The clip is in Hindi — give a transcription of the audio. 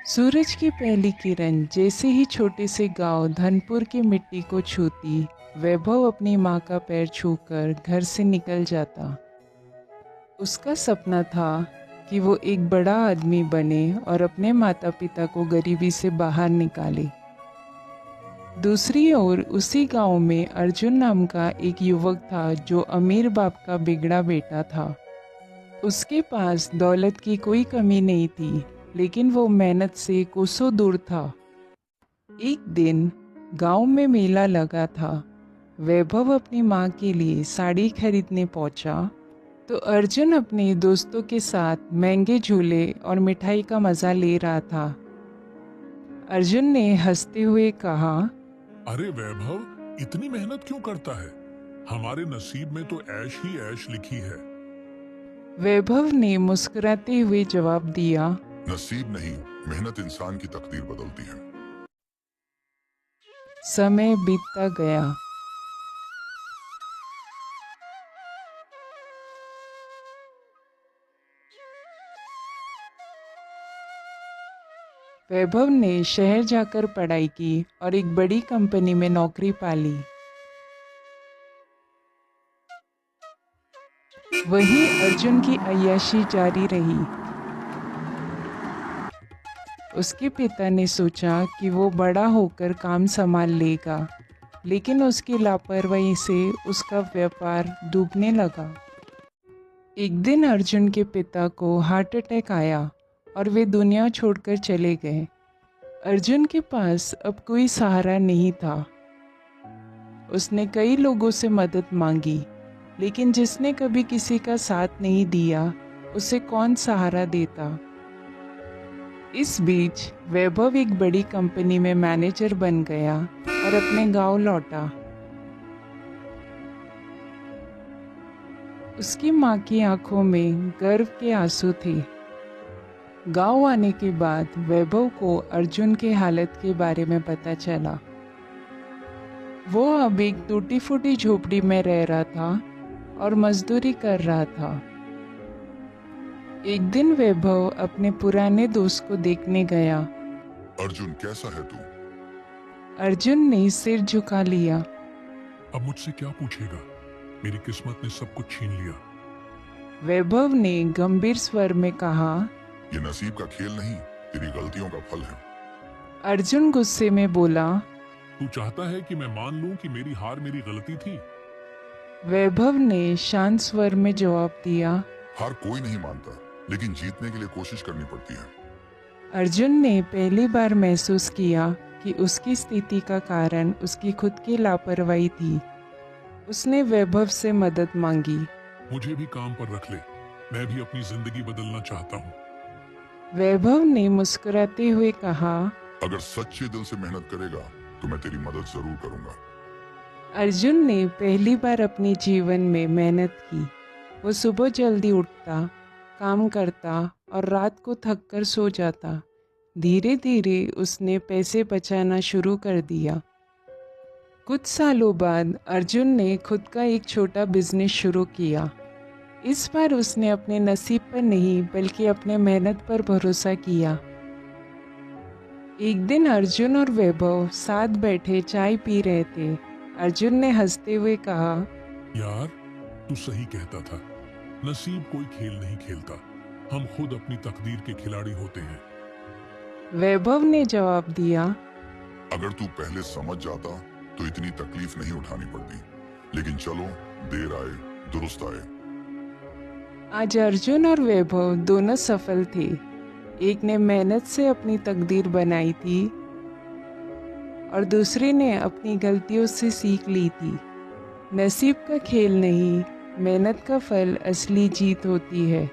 सूरज की पहली किरण जैसे ही छोटे से गांव धनपुर की मिट्टी को छूती, वैभव अपनी माँ का पैर छूकर घर से निकल जाता। उसका सपना था कि वो एक बड़ा आदमी बने और अपने माता पिता को गरीबी से बाहर निकाले। दूसरी ओर उसी गांव में अर्जुन नाम का एक युवक था जो अमीर बाप का बिगड़ा बेटा था। उसके पास दौलत की कोई कमी नहीं थी, लेकिन वो मेहनत से कोसों दूर था। एक दिन गांव में मेला लगा था। वैभव अपनी माँ के लिए साड़ी खरीदने पहुंचा तो अर्जुन अपने दोस्तों के साथ महंगे झूले और मिठाई का मजा ले रहा था। अर्जुन ने हंसते हुए कहा, अरे वैभव, इतनी मेहनत क्यों करता है? हमारे नसीब में तो ऐश ही ऐश लिखी है। वैभव ने मुस्कुराते हुए जवाब दिया, नसीब नहीं, मेहनत इंसान की तकदीर बदलती है। समय बीतता गया। वैभव ने शहर जाकर पढ़ाई की और एक बड़ी कंपनी में नौकरी पा ली। वहीं अर्जुन की अय्याशी जारी रही। उसके पिता ने सोचा कि वो बड़ा होकर काम संभाल लेगा, लेकिन उसकी लापरवाही से उसका व्यापार डूबने लगा। एक दिन अर्जुन के पिता को हार्ट अटैक आया और वे दुनिया छोड़कर चले गए। अर्जुन के पास अब कोई सहारा नहीं था। उसने कई लोगों से मदद मांगी, लेकिन जिसने कभी किसी का साथ नहीं दिया, उसे कौन सहारा देता। इस बीच वैभव एक बड़ी कंपनी में मैनेजर बन गया और अपने गांव लौटा। उसकी माँ की आंखों में गर्व के आंसू थे। गांव आने के बाद वैभव को अर्जुन के हालत के बारे में पता चला। वो अब एक टूटी फूटी झोपड़ी में रह रहा था और मजदूरी कर रहा था। एक दिन वैभव अपने पुराने दोस्त को देखने गया। अर्जुन, कैसा है तू? अर्जुन ने सिर झुका लिया। अब मुझसे क्या पूछेगा? मेरी किस्मत ने सब कुछ छीन लिया। वैभव ने गंभीर स्वर में कहा, ये नसीब का खेल नहीं, तेरी गलतियों का फल है। अर्जुन गुस्से में बोला, तू चाहता है कि मैं मान लूं कि मेरी हार मेरी गलती थी? वैभव ने शांत स्वर में जवाब दिया, हार कोई नहीं मानता, लेकिन जीतने के लिए कोशिश करनी पड़ती है। अर्जुन ने पहली बार महसूस किया कि उसकी स्थिति का कारण उसकी खुद की लापरवाही थी। उसने वैभव से मदद मांगी। मुझे भी काम पर रख ले, मैं भी अपनी जिंदगी बदलना चाहता हूँ। वैभव ने मुस्कुराते हुए कहा, अगर सच्चे दिल से मेहनत करेगा तो मैं तेरी मदद जरूर करूंगा। अर्जुन ने पहली बार अपने जीवन में मेहनत की। वो सुबह जल्दी उठता, काम करता और रात को थककर सो जाता। धीरे धीरे उसने पैसे बचाना शुरू कर दिया। कुछ सालों बाद अर्जुन ने खुद का एक छोटा बिजनेस शुरू किया। इस बार उसने अपने नसीब पर नहीं बल्कि अपने मेहनत पर भरोसा किया। एक दिन अर्जुन और वैभव साथ बैठे चाय पी रहे थे। अर्जुन ने हंसते हुए कहा, यार, तू सही कहता था। नसीब कोई खेल नहीं खेलता, हम खुद अपनी तकदीर के खिलाड़ी होते हैं। वैभव ने जवाब दिया, अगर तू पहले समझ जाता तो इतनी तकलीफ नहीं उठानी पड़ती। लेकिन चलो, देर आए दुरुस्त आए। आज अर्जुन और वैभव दोनों सफल थे। एक ने मेहनत से अपनी तकदीर बनाई थी और दूसरे ने अपनी गलतियों से सीख ली थी। नसीब का खेल नहीं, मेहनत का फल असली जीत होती है।